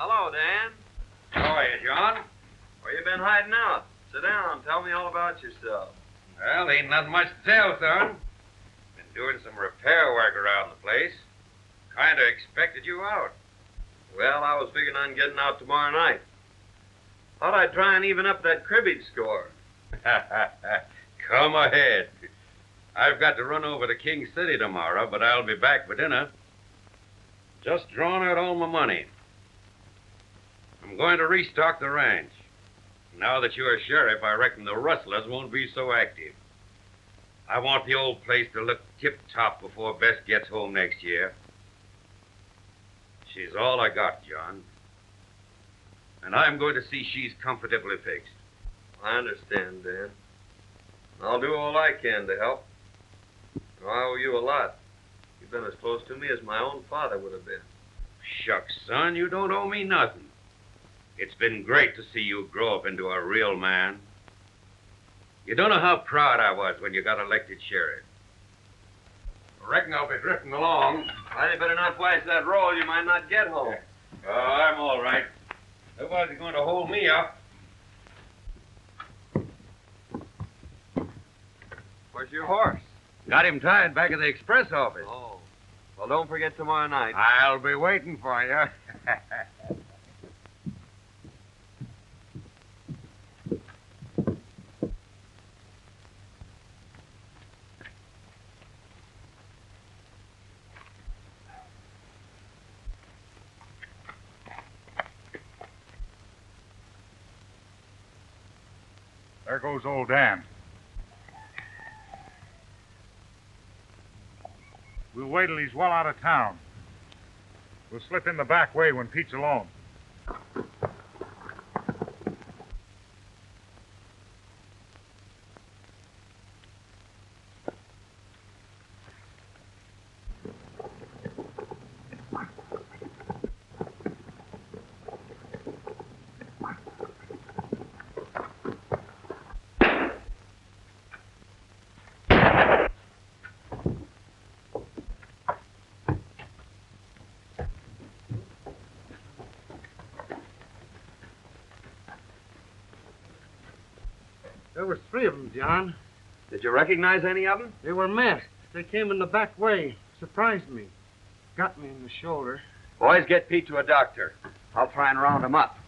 Hello, Dan. How are you, John? Where you been hiding out? Sit down. Tell me all about yourself. Well, ain't nothing much to tell, son. Been doing some repair work around the place. Kind of expected you out. Well, I was figuring on getting out tomorrow night. Thought I'd try and even up that cribbage score. Come ahead. I've got to run over to King City tomorrow, but I'll be back for dinner. Just drawn out all my money. I'm going to restock the ranch. Now that you're sheriff, I reckon the rustlers won't be so active. I want the old place to look tip-top before Bess gets home next year. She's all I got, John. And I'm going to see she's comfortably fixed. I understand, Dan. I'll do all I can to help. I owe you a lot. You've been as close to me as my own father would have been. Shucks, son, you don't owe me nothing. It's been great to see you grow up into a real man. You don't know how proud I was when you got elected sheriff. I reckon I'll be drifting along. Well, you better not flash that roll. You might not get home. Oh, I'm all right. Nobody's going to hold me up. Where's your horse? Got him tied back at the express office. Oh. Well, don't forget tomorrow night. I'll be waiting for you. There goes old Dan. We'll wait till he's well out of town. We'll slip in the back way when Pete's alone. There were 3 of them, John. Did you recognize any of them? They were masked. They came in the back way. Surprised me. Got me in the shoulder. Boys, get Pete to a doctor. I'll try and round him up.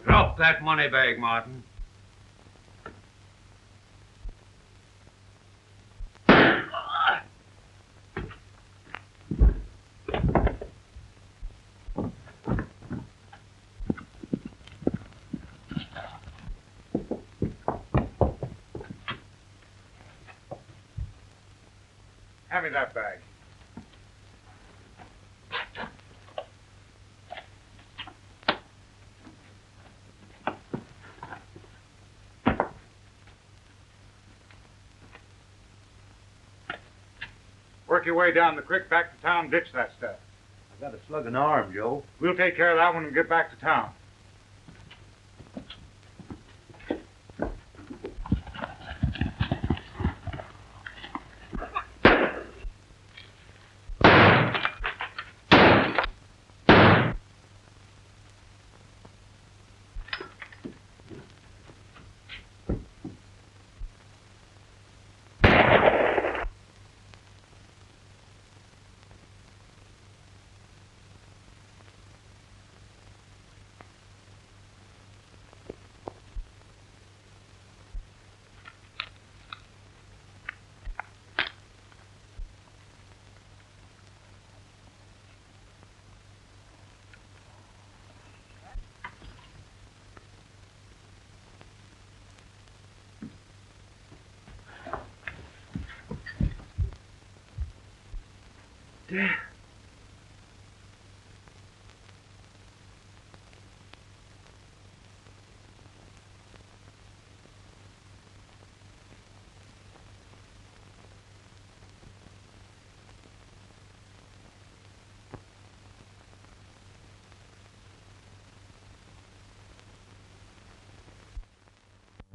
Drop that money bag, Martin. Hand me that bag. Work your way down the creek back to town, ditch that stuff. I've got a slug in the arm, Joe. We'll take care of that when we get back to town.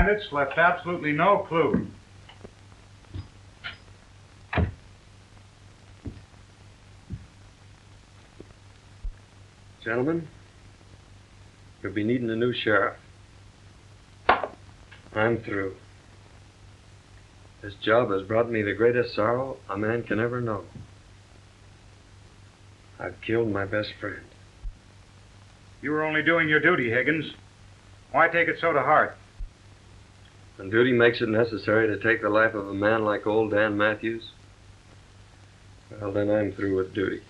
It's left absolutely no clue. Gentlemen, you'll be needing a new sheriff. I'm through. This job has brought me the greatest sorrow a man can ever know. I've killed my best friend. You were only doing your duty, Higgins. Why take it so to heart? When duty makes it necessary to take the life of a man like old Dan Matthews, well, then I'm through with duty.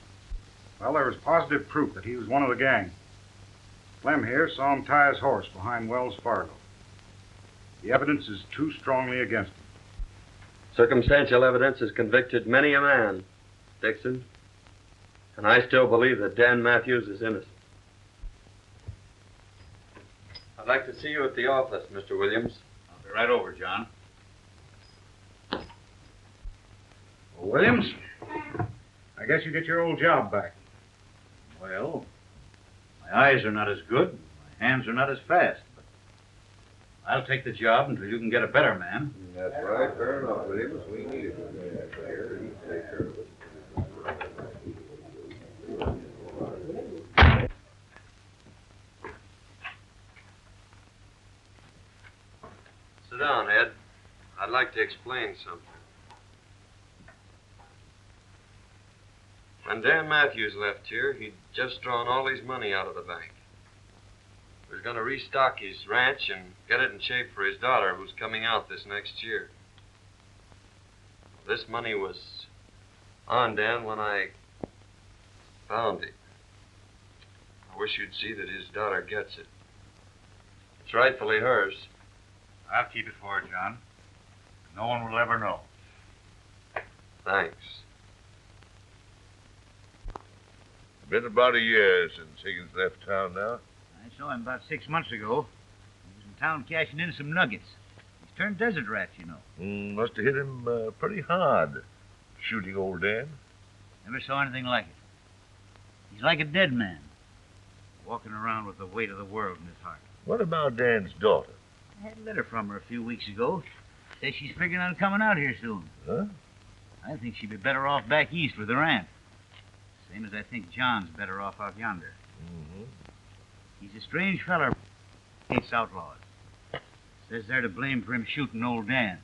Well, there was positive proof that he was one of the gang. Clem here saw him tie his horse behind Wells Fargo. The evidence is too strongly against him. Circumstantial evidence has convicted many a man, Dixon, and I still believe that Dan Matthews is innocent. I'd like to see you at the office, Mr. Williams. I'll be right over, John. Well, Williams? I guess you get your old job back. Well, my eyes are not as good, my hands are not as fast, but I'll take the job until you can get a better man. That's right, fair enough, Williams. We need it here. You take care of it. Sit down, Ed. I'd like to explain something. When Dan Matthews left here, he'd just drawn all his money out of the bank. He was going to restock his ranch and get it in shape for his daughter, who's coming out this next year. This money was on Dan when I found it. I wish you'd see that his daughter gets it. It's rightfully hers. I'll keep it for her, John. No one will ever know. Thanks. Been about a year since Higgins left town now. I saw him about 6 months ago. He was in town cashing in some nuggets. He's turned desert rat, you know. Must have hit him pretty hard, shooting old Dan. Never saw anything like it. He's like a dead man, walking around with the weight of the world in his heart. What about Dan's daughter? I had a letter from her a few weeks ago. Says she's figuring on coming out here soon. Huh? I think she'd be better off back east with her aunt. Same as I think John's better off out yonder. Mm-hmm. He's a strange feller. Hates outlaws. Says they're to blame for him shooting old Dan.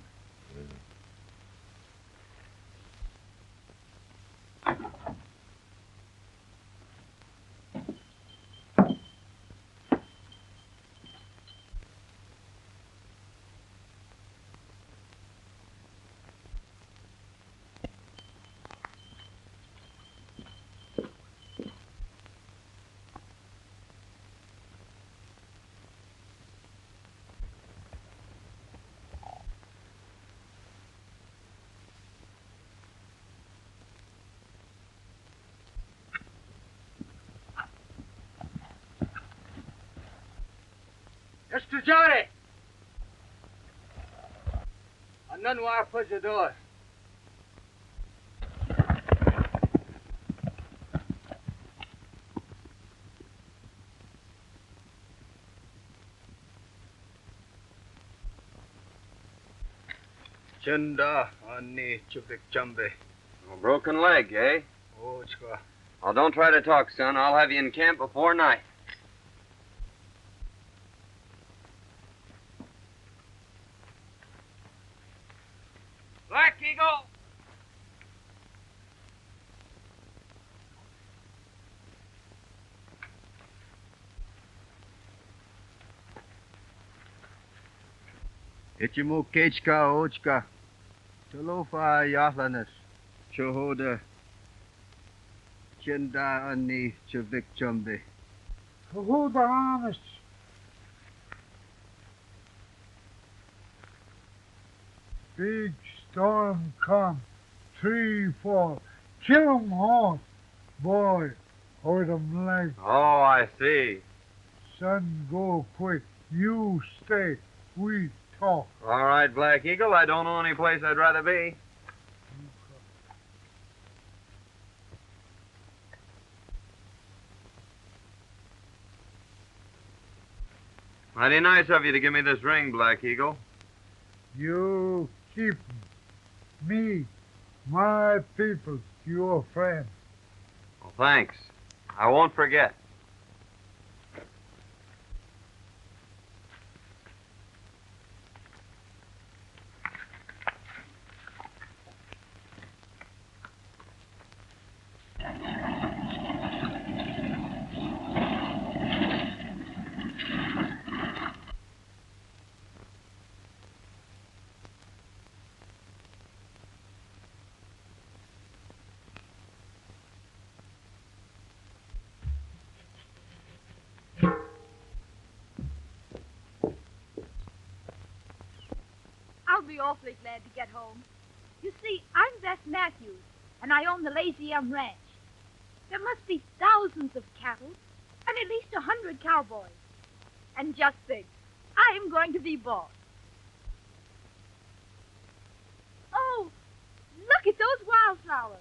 Mr. Johnny! A none wire push the door. Chenda ani chupik chambe. A broken leg, eh? Oh, chka. Well, don't try to talk, son. I'll have you in camp before night. Black Eagle! Ichimu kechka ochka. Chalofa yahlanes. Chohoda. Chenda ani chupik chambe. Who the honest? Big storm come. 3, 4. Kill 'em all. Boy, hurt 'em leg. Oh, I see. Son, go quick. You stay. We talk. All right, Black Eagle. I don't know any place I'd rather be. Mighty nice of you to give me this ring, Black Eagle. You keep me, my people, your friend. Well, thanks. I won't forget. I'll be awfully glad to get home. You see, I'm Beth Matthews, and I own the Lazy M Ranch. There must be thousands of cattle, and at least 100 cowboys. And just think, I'm going to be boss. Oh, look at those wildflowers.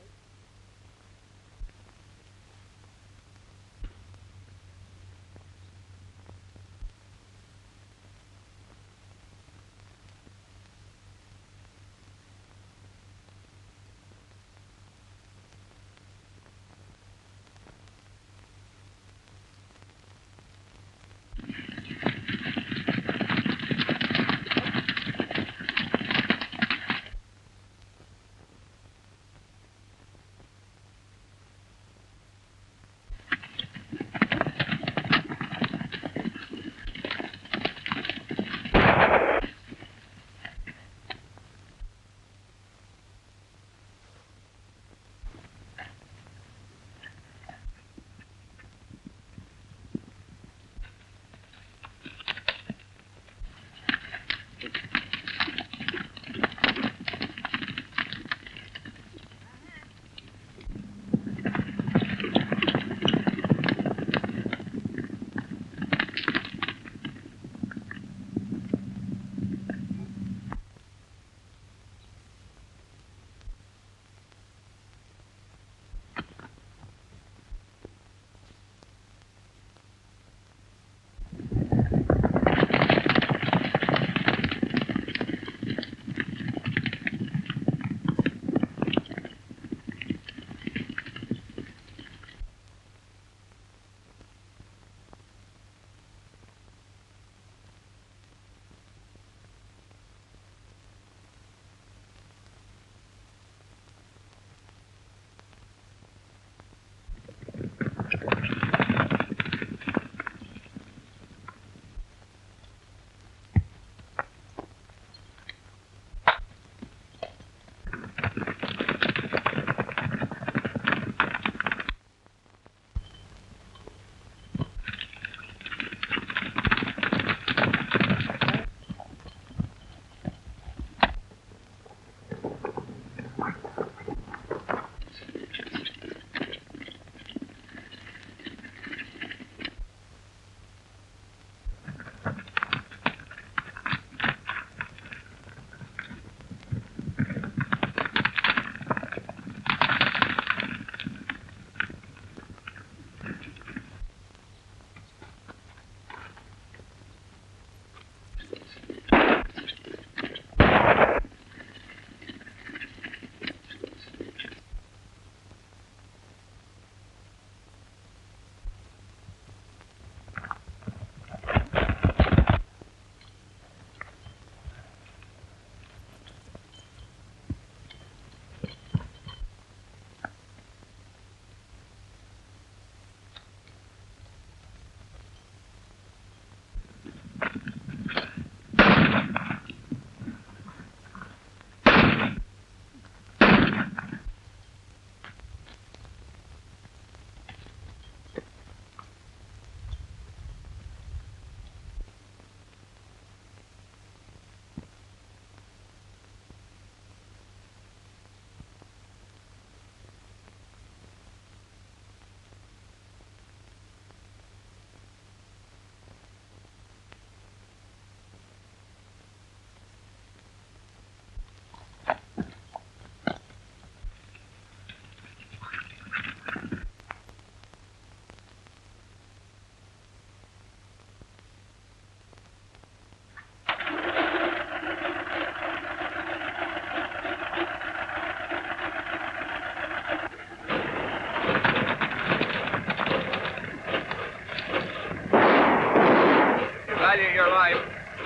value your life.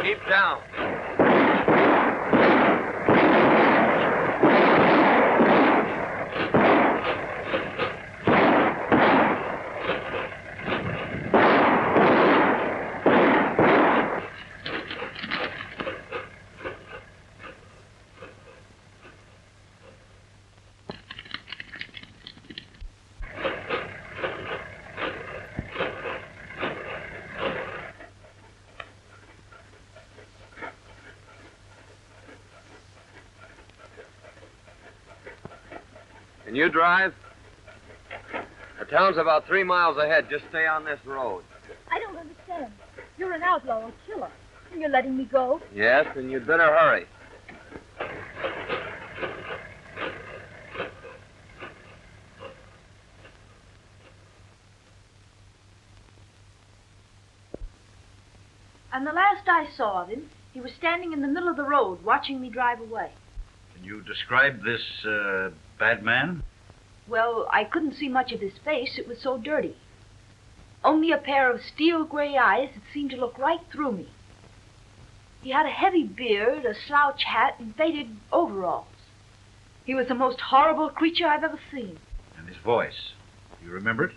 Keep down. Can you drive? The town's about 3 miles ahead. Just stay on this road. I don't understand. You're an outlaw or killer, and you're letting me go? Yes, and you'd better hurry. And the last I saw of him, he was standing in the middle of the road watching me drive away. Can you describe this, bad man? Well, I couldn't see much of his face. It was so dirty. Only a pair of steel gray eyes that seemed to look right through me. He had a heavy beard, a slouch hat, and faded overalls. He was the most horrible creature I've ever seen. And his voice. You remember it?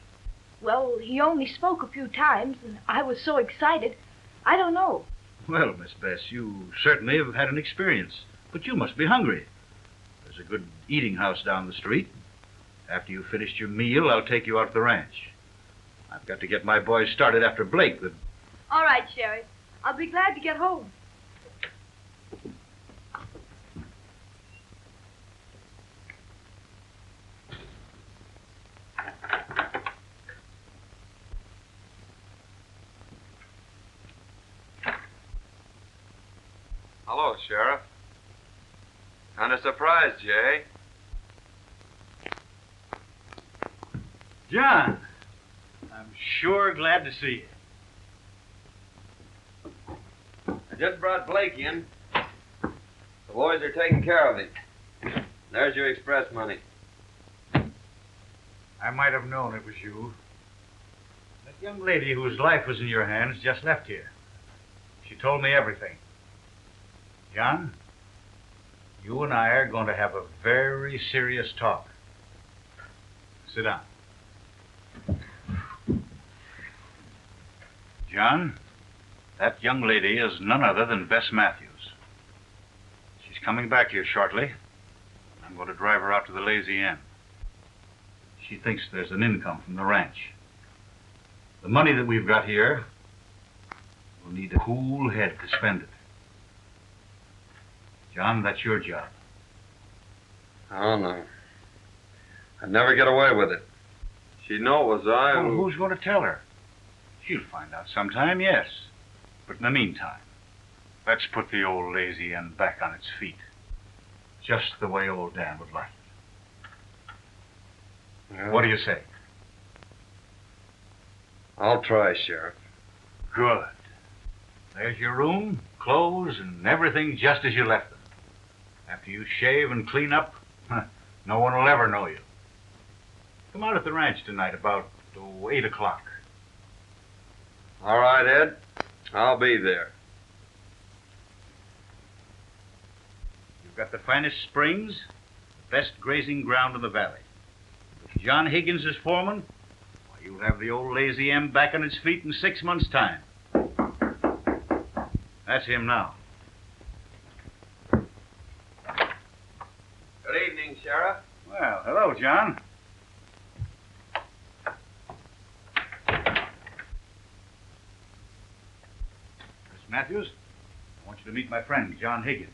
Well, he only spoke a few times, and I was so excited, I don't know. Well, Miss Bess, you certainly have had an experience. But you must be hungry. There's a good eating house down the street. After you've finished your meal, I'll take you out to the ranch. I've got to get my boys started after Blake. All right, Sheriff. I'll be glad to get home. Hello, Sheriff. Kind of surprised, Jay. John, I'm sure glad to see you. I just brought Blake in. The boys are taking care of him. There's your express money. I might have known it was you. That young lady whose life was in your hands just left here. She told me everything. John, you and I are going to have a very serious talk. Sit down. John, that young lady is none other than Bess Matthews. She's coming back here shortly. I'm going to drive her out to the Lazy Inn. She thinks there's an income from the ranch. The money that we've got here, we'll need a cool head to spend it. John, that's your job. Oh, no. I'd never get away with it. She'd know it was I Well, who... who's going to tell her? She'll find out sometime, yes. But in the meantime, let's put the old Lazy Inn back on its feet. Just the way old Dan would like it. Yeah. What do you say? I'll try, Sheriff. Good. There's your room, clothes, and everything just as you left them. After you shave and clean up, no one will ever know you. Come out at the ranch tonight about 8 o'clock. All right, Ed. I'll be there. You've got the finest springs, the best grazing ground in the valley. With John Higgins as foreman, why, you'll have the old Lazy M back on its feet in 6 months' time. That's him now. Good evening, Sheriff. Well, hello, John. Miss Matthews, I want you to meet my friend, John Higgins.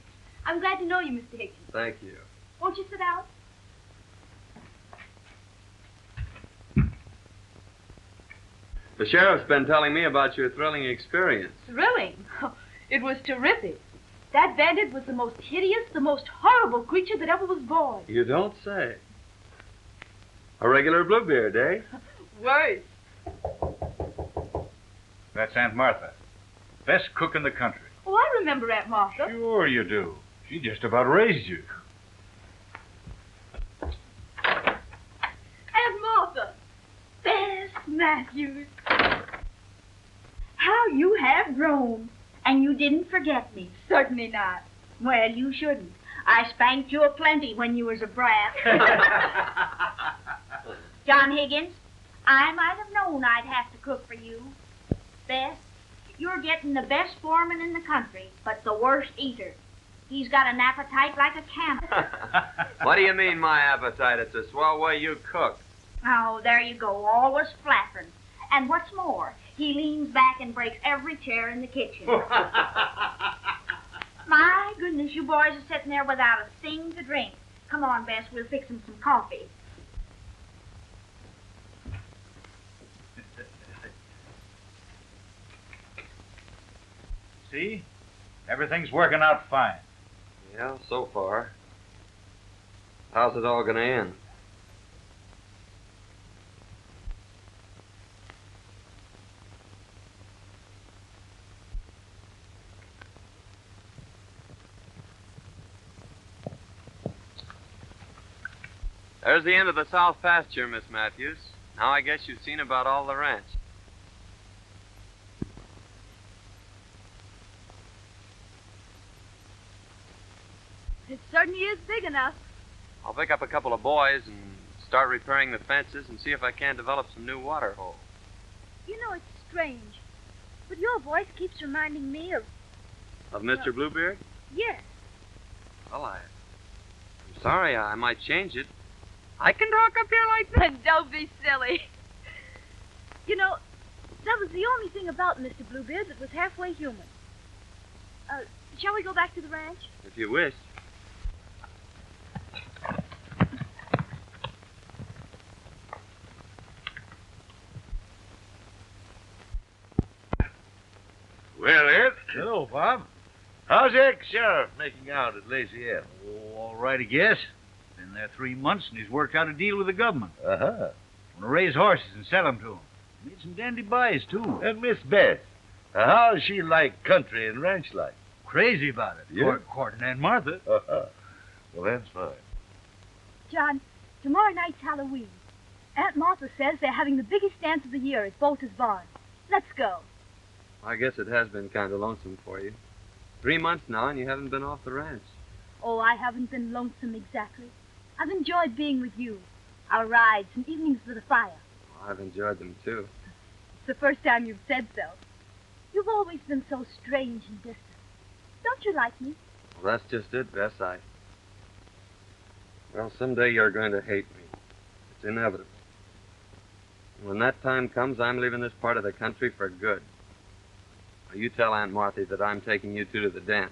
I'm glad to know you, Mr. Higgins. Thank you. Won't you sit down? The sheriff's been telling me about your thrilling experience. Thrilling. It was terrific. That bandit was the most hideous, the most horrible creature that ever was born. You don't say. A regular Bluebeard, eh? Worse. That's Aunt Martha. Best cook in the country. Oh, I remember Aunt Martha. Sure you do. She just about raised you. Aunt Martha. Bess Matthews. How you have grown. And you didn't forget me. Certainly not. Well, you shouldn't. I spanked you aplenty when you was a brat. John Higgins, I might have known I'd have to cook for you. Bess, you're getting the best foreman in the country, but the worst eater. He's got an appetite like a camel. What do you mean, my appetite? It's a swell way you cook. Oh, there you go, always flapping. And what's more, he leans back and breaks every chair in the kitchen. My goodness, you boys are sitting there without a thing to drink. Come on, Bess, we'll fix him some coffee. See? Everything's working out fine. Yeah, so far. How's it all gonna end? There's the end of the south pasture, Miss Matthews. Now I guess you've seen about all the ranch. It certainly is big enough. I'll pick up a couple of boys and start repairing the fences and see if I can't develop some new water holes. You know, it's strange, but your voice keeps reminding me of... Of Mr. Bluebeard? Yes. Well, I'm sorry. I might change it. I can talk up here like that. Don't be silly. You know, that was the only thing about Mr. Bluebeard that was halfway human. Shall we go back to the ranch? If you wish. Well, Ed. Hello, Bob. How's the ex-sheriff making out at Lazy End? Oh, all right, I guess. Been there 3 months, and he's worked out a deal with the government. Uh-huh. Want to raise horses and sell them to him. Made some dandy buys, too. And Miss Beth, how's she like country and ranch life? Crazy about it. Yeah? Courting Aunt Martha. Uh-huh. Well, that's fine. John, tomorrow night's Halloween. Aunt Martha says they're having the biggest dance of the year at Bolter's Barn. Let's go. I guess it has been kind of lonesome for you. 3 months now, and you haven't been off the ranch. Oh, I haven't been lonesome exactly. I've enjoyed being with you. Our rides and evenings with the fire. Well, I've enjoyed them, too. It's the first time you've said so. You've always been so strange and distant. Don't you like me? Well, that's just it, Bess. Well, someday you're going to hate me. It's inevitable. When that time comes, I'm leaving this part of the country for good. Now, you tell Aunt Martha that I'm taking you two to the dance.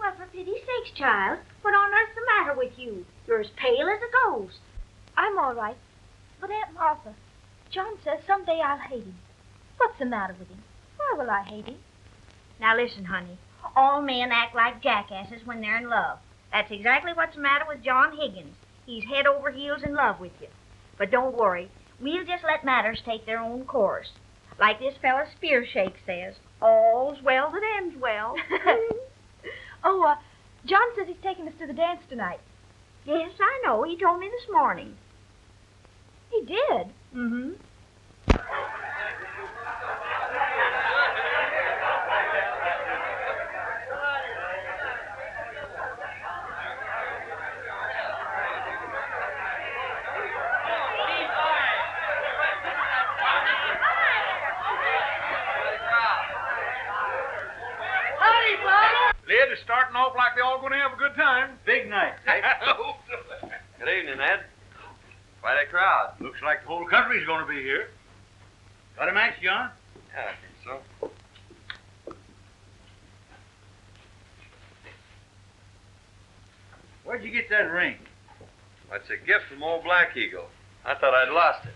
Well, for pity's sakes, child, what on earth's the matter with you? You're as pale as a ghost. I'm all right. But Aunt Martha, John says someday I'll hate him. What's the matter with him? Why will I hate him? Now listen, honey. All men act like jackasses when they're in love. That's exactly what's the matter with John Higgins. He's head over heels in love with you. But don't worry. We'll just let matters take their own course. Like this fella Spearshake says, all's well that ends well. John says he's taking us to the dance tonight. Yes, I know. He told me this morning. He did? Mm-hmm. Ed is starting off like they're all going to have a good time. Big night. Good evening, Ed. Quite a crowd. Looks like the whole country's going to be here. Got a match, John? Yeah, I think so. Where'd you get that ring? That's a gift from old Black Eagle. I thought I'd lost it.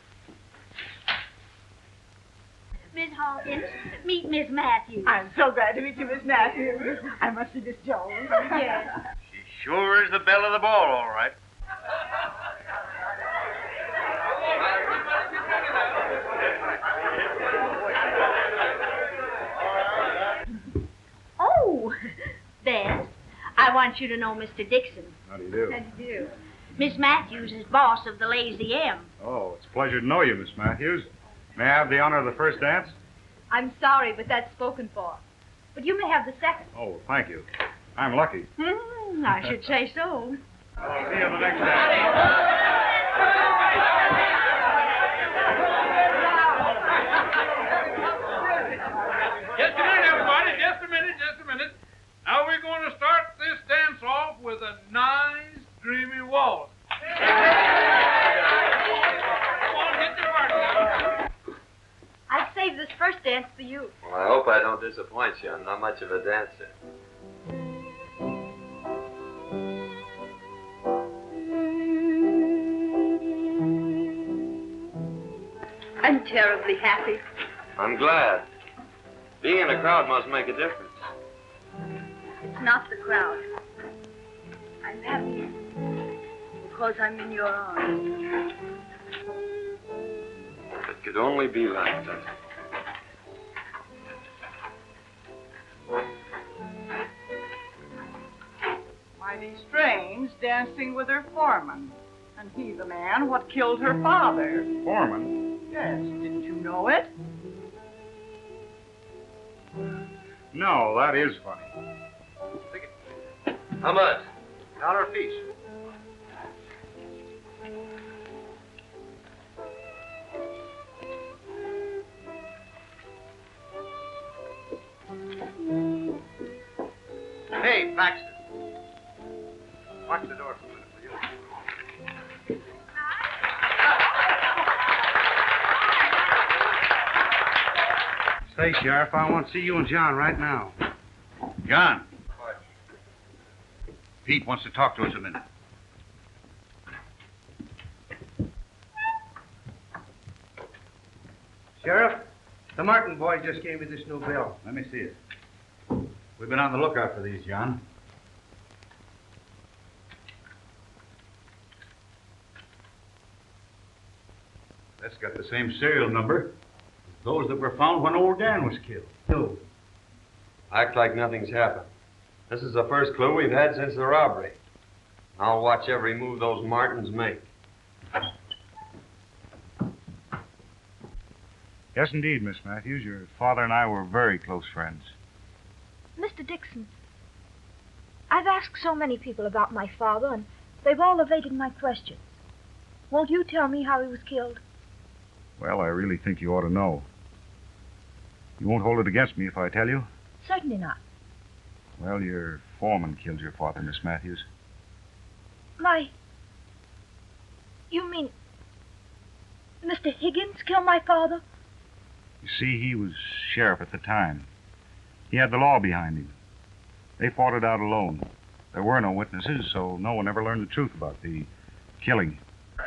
Miss Hawkins, meet Miss Matthews. I'm so glad to meet you, Miss Matthews. I must be Miss Jones. Yes. She sure is the belle of the ball, all right. want you to know Mr. Dixon. How do you do? How do you do? Miss Matthews is boss of the Lazy M. Oh, it's a pleasure to know you, Miss Matthews. May I have the honor of the first dance? I'm sorry, but that's spoken for. But you may have the second. Oh, thank you. I'm lucky. I should say so. I'll see you on the next dance. Just a minute, everybody. Just a minute. Now we're going to start this dance off with a nice, dreamy waltz. Come on, hit your partner. I've saved this first dance for you. Well, I hope I don't disappoint you. I'm not much of a dancer. I'm terribly happy. I'm glad. Being in a crowd must make a difference. It's not the crowd. I'm happy because I'm in your arms. If it could only be like that. Mighty strange, dancing with her foreman. And he the man what killed her father. Foreman? Yes, didn't you know it? No, that is funny. How much? $1 apiece. Hey, Baxter. Watch the door for a minute, will you? Say, Sheriff, I want to see you and John right now. John. Pete wants to talk to us a minute. Sheriff, the Martin boy just gave me this new bill. Let me see it. We've been on the lookout for these, John. That's got the same serial number as those that were found when old Dan was killed. No. Act like nothing's happened. This is the first clue we've had since the robbery. I'll watch every move those Martins make. Yes, indeed, Miss Matthews. Your father and I were very close friends. Mr. Dixon, I've asked so many people about my father, and they've all evaded my questions. Won't you tell me how he was killed? Well, I really think you ought to know. You won't hold it against me if I tell you? Certainly not. Well, your foreman killed your father, Miss Matthews. You mean Mr. Higgins killed my father? You see, he was sheriff at the time. He had the law behind him. They fought it out alone. There were no witnesses, so no one ever learned the truth about the killing. Now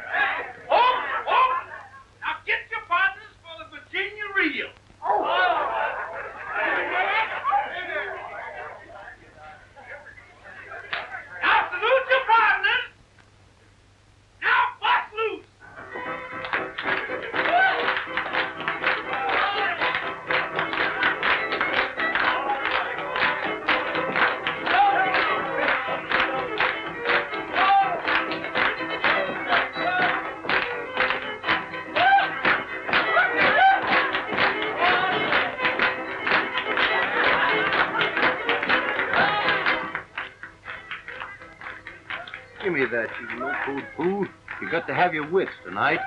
get your partners for the Virginia reel. Now salute your partners. Now bust loose. Give me that, you no-food fool. You got to have your wits tonight.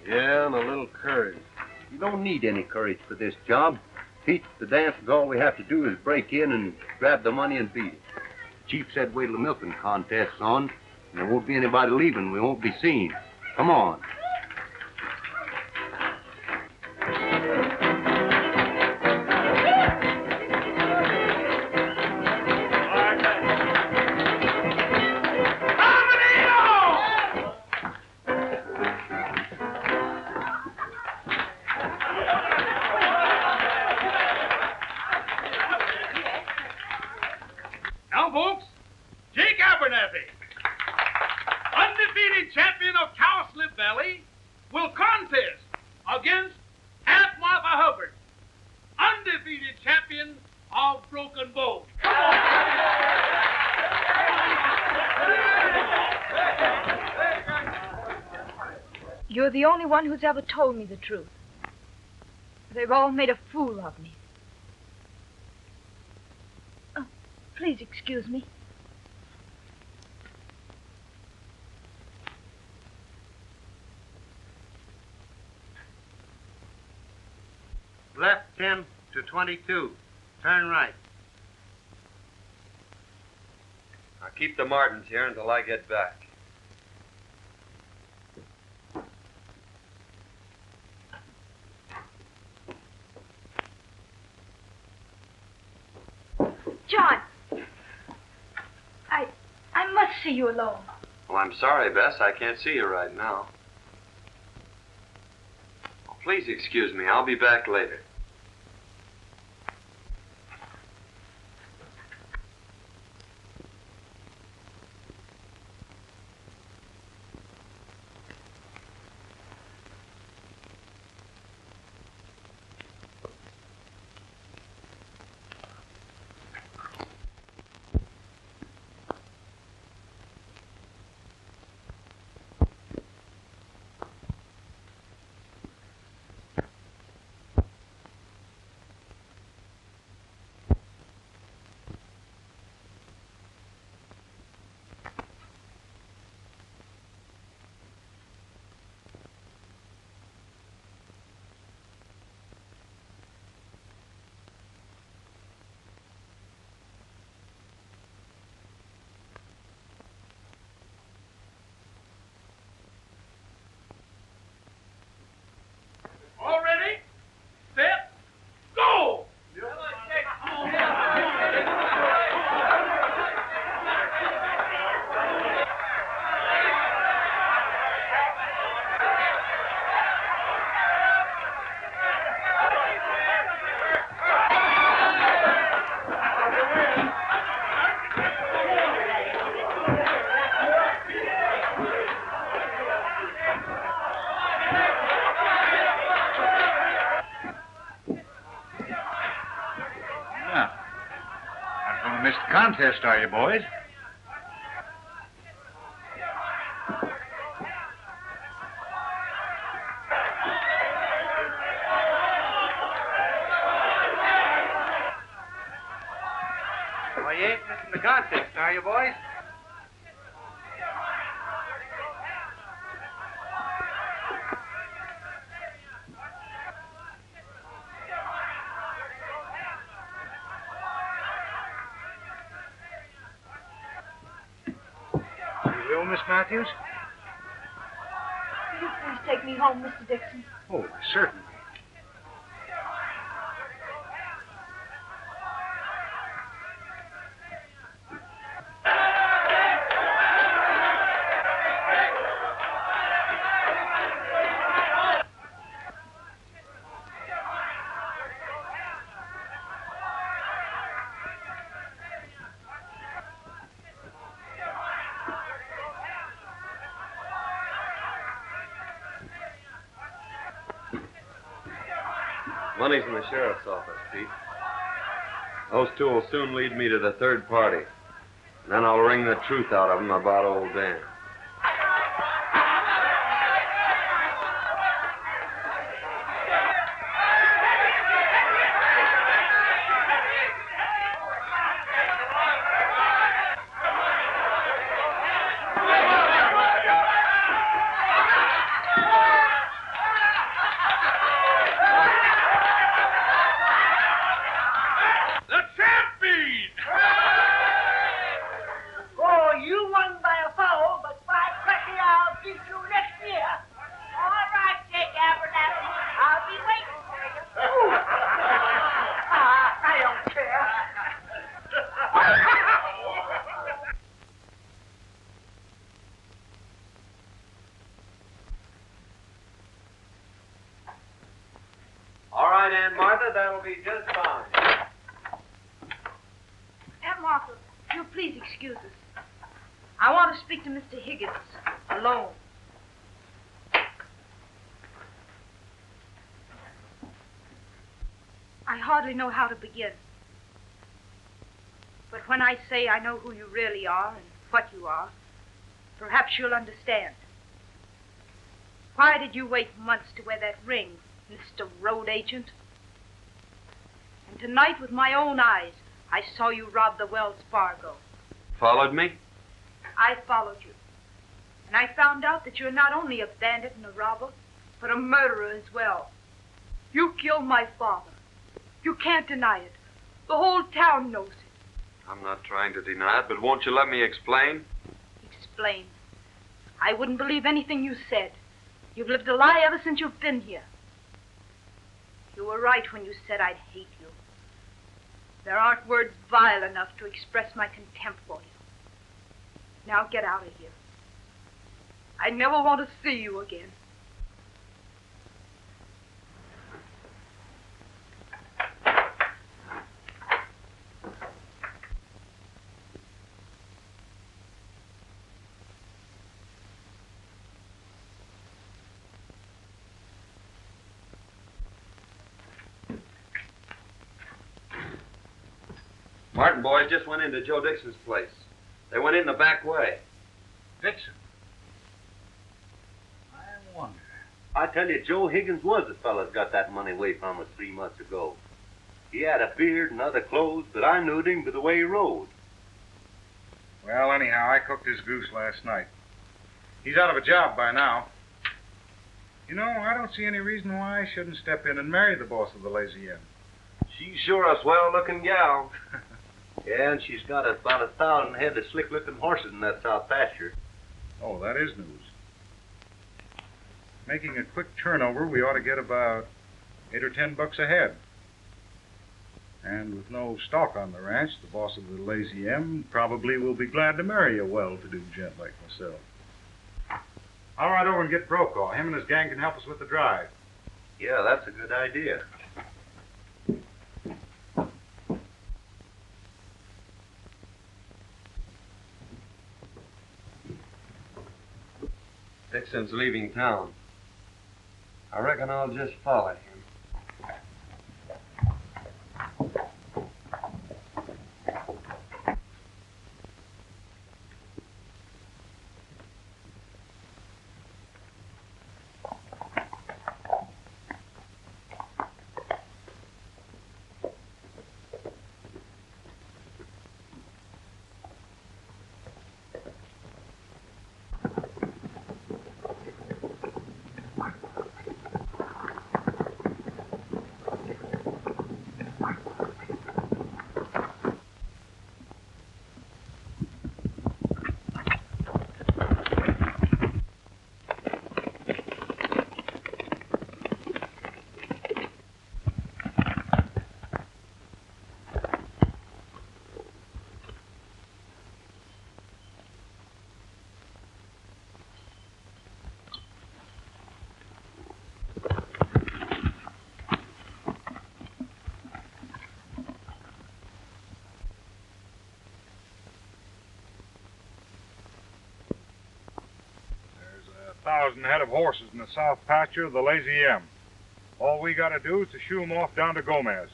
Yeah, and a little courage. You don't need any courage for this job. Pete, the dance, all we have to do is break in and grab the money and beat it. The chief said wait till the milking contest's on, and there won't be anybody leaving. We won't be seen. Come on. Now, folks, Jake Abernathy, undefeated champion of Cowslip Valley, will contest against Aunt Martha Hubbard, undefeated champion of Broken Bow. Come on! You're the only one who's ever told me the truth. They've all made a fool of me. Oh, please excuse me. Left 10 to 22. Turn right. I'll keep the Martins here until I get back. John! I must see you alone. Well, I'm sorry, Bess. I can't see you right now. Well, please excuse me. I'll be back later. All ready? Set. Go! Missed the contest, are you, boys? Well, you ain't missing the contest, are you, boys? Miss Matthews? Will you please take me home, Mr. Dixon? Oh, certainly. Money's in the sheriff's office, Pete. Those two will soon lead me to the third party. And then I'll wring the truth out of them about old Dan. Aunt Martha, that'll be just fine. Aunt Martha, if you'll please excuse us. I want to speak to Mr. Higgins alone. I hardly know how to begin. But when I say I know who you really are and what you are, perhaps you'll understand. Why did you wait months to wear that ring, Mr. Road Agent? And tonight, with my own eyes, I saw you rob the Wells Fargo. Followed me? I followed you. And I found out that you're not only a bandit and a robber, but a murderer as well. You killed my father. You can't deny it. The whole town knows it. I'm not trying to deny it, but won't you let me explain? Explain. I wouldn't believe anything you said. You've lived a lie ever since you've been here. You were right when you said I'd hate you. There aren't words vile enough to express my contempt for you. Now get out of here. I never want to see you again. Martin boys just went into Joe Dixon's place. They went in the back way. Dixon? I wonder. I tell you, Joe Higgins was the fellow that got that money away from us 3 months ago. He had a beard and other clothes, but I knew him by the way he rode. Well, anyhow, I cooked his goose last night. He's out of a job by now. You know, I don't see any reason why I shouldn't step in and marry the boss of the Lazy Inn. She's sure a swell-looking gal. Yeah, and she's got about 1,000 head of slick-looking horses in that south pasture. Oh, that is news. Making a quick turnover, we ought to get about $8 or $10 a head. And with no stock on the ranch, the boss of the Lazy M probably will be glad to marry a well-to-do gent like myself. I'll ride over and get Brokaw. Him and his gang can help us with the drive. Yeah, that's a good idea. Dixon's leaving town. I reckon I'll just follow him. There's 1,000 head of horses in the south pasture of the Lazy M. All we got to do is to shoo 'em off down to Gomez.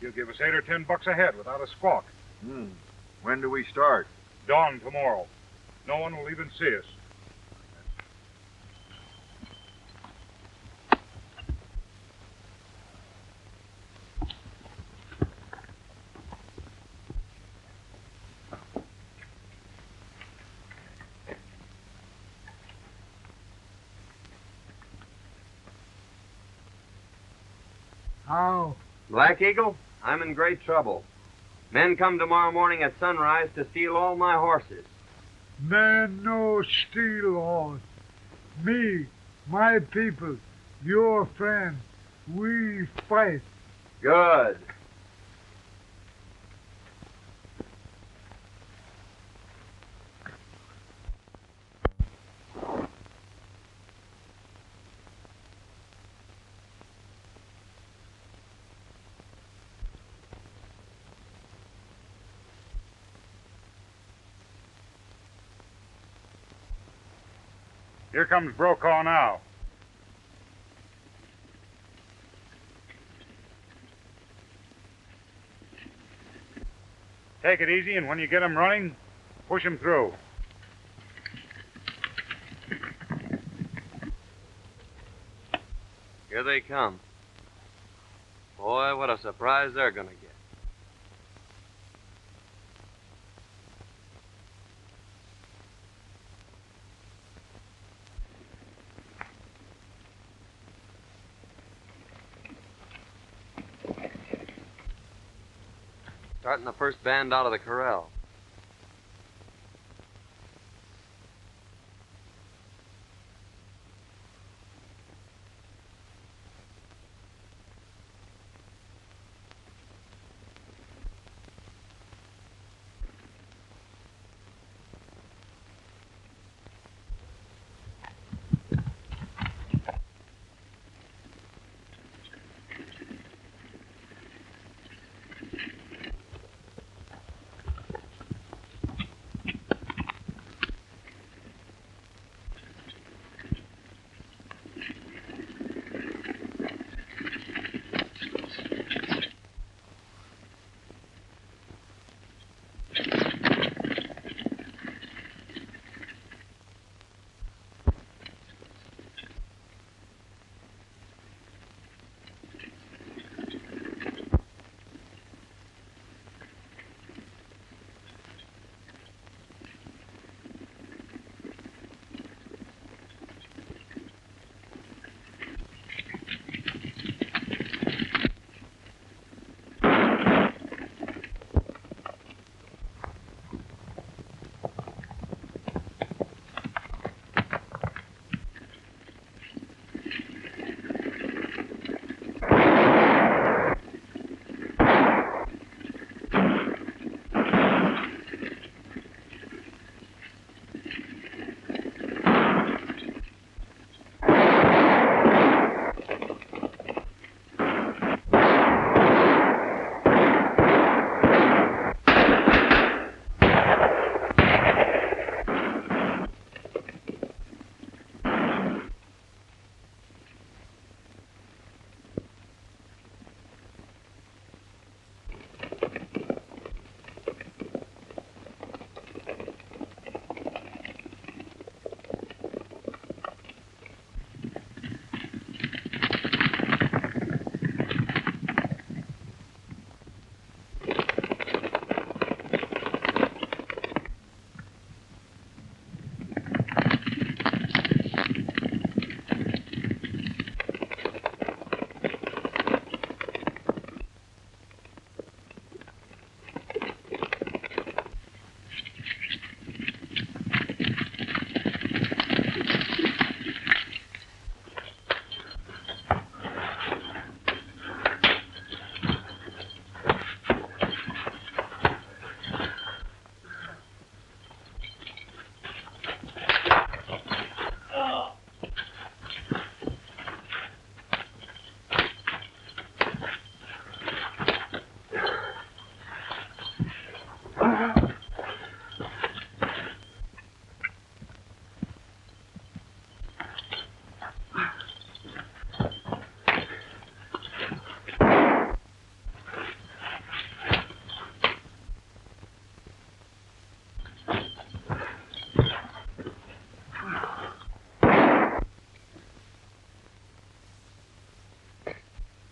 He'll give us $8 or $10 a head without a squawk. When do we start? Dawn tomorrow. No one will even see us. How? Black Eagle, I'm in great trouble. Men come tomorrow morning at sunrise to steal all my horses. Man no steal horse. Me, my people, your friend, we fight. Good. Here comes Brokaw now. Take it easy, and when you get him running, push him through. Here they come. Boy, what a surprise they're going to get. Starting the first band out of the corral.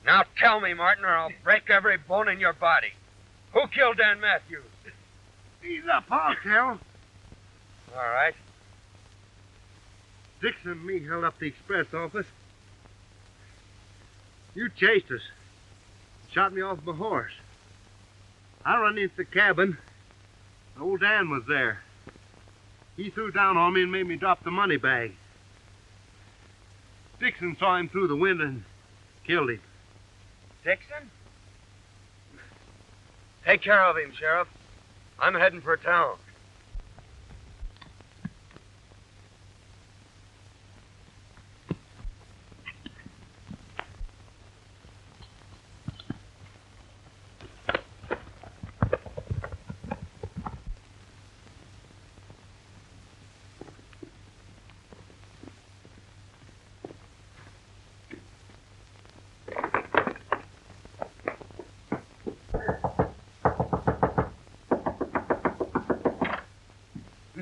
Now tell me, Martin, or I'll break every bone in your body. Who killed Dan Matthews? Ease up, I'll tell. All right. Dixon and me held up the express office. You chased us. Shot me off my horse. I run into the cabin. Old Dan was there. He threw down on me and made me drop the money bag. Dixon saw him through the window and killed him. Dixon? Take care of him, Sheriff. I'm heading for town.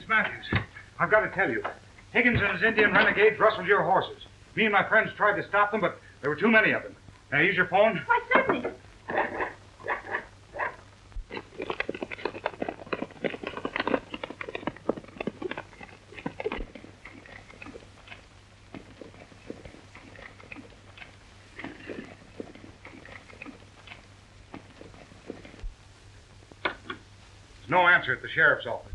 Matthews, I've got to tell you. Higgins and his Indian renegades rustled your horses. Me and my friends tried to stop them, but There were too many of them. Use your phone? Why, certainly. There's no answer at the sheriff's office.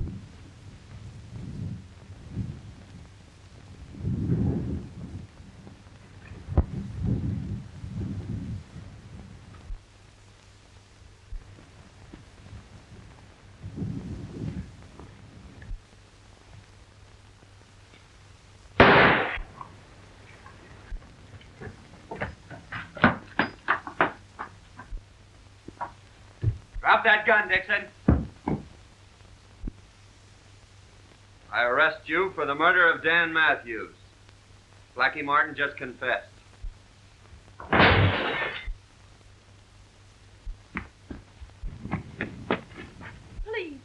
Drop that gun, Dixon. I arrest you for the murder of Dan Matthews. Blackie Martin just confessed. Please.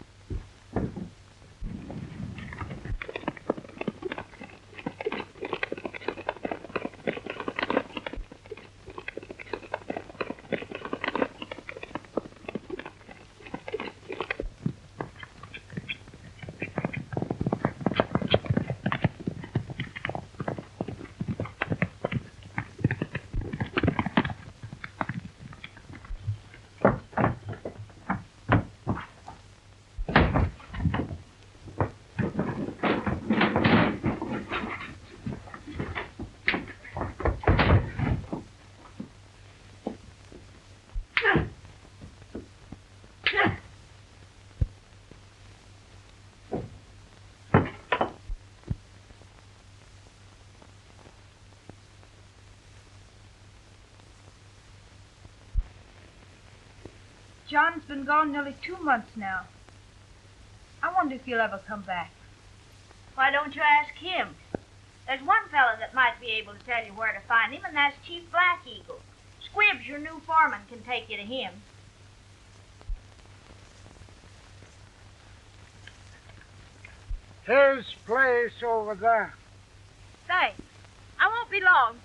John's been gone nearly 2 months now. I wonder if he'll ever come back. Why don't you ask him? There's one fella that might be able to tell you where to find him, and that's Chief Black Eagle. Squibbs, your new foreman, can take you to him. His place over there. Thanks. I won't be long.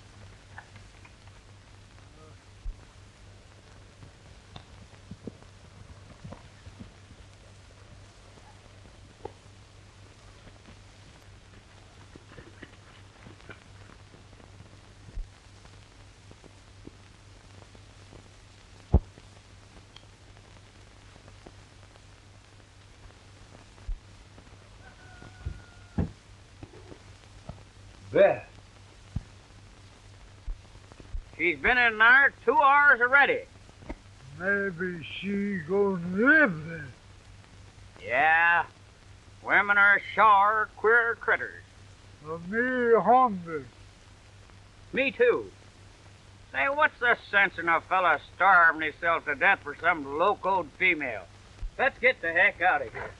Beth. She's been in there 2 hours already. Maybe she gonna live there. Yeah. Women are sure queer critters. Me hungry. Me too. Say, what's the sense in a fella starving himself to death for some locoed female? Let's get the heck out of here.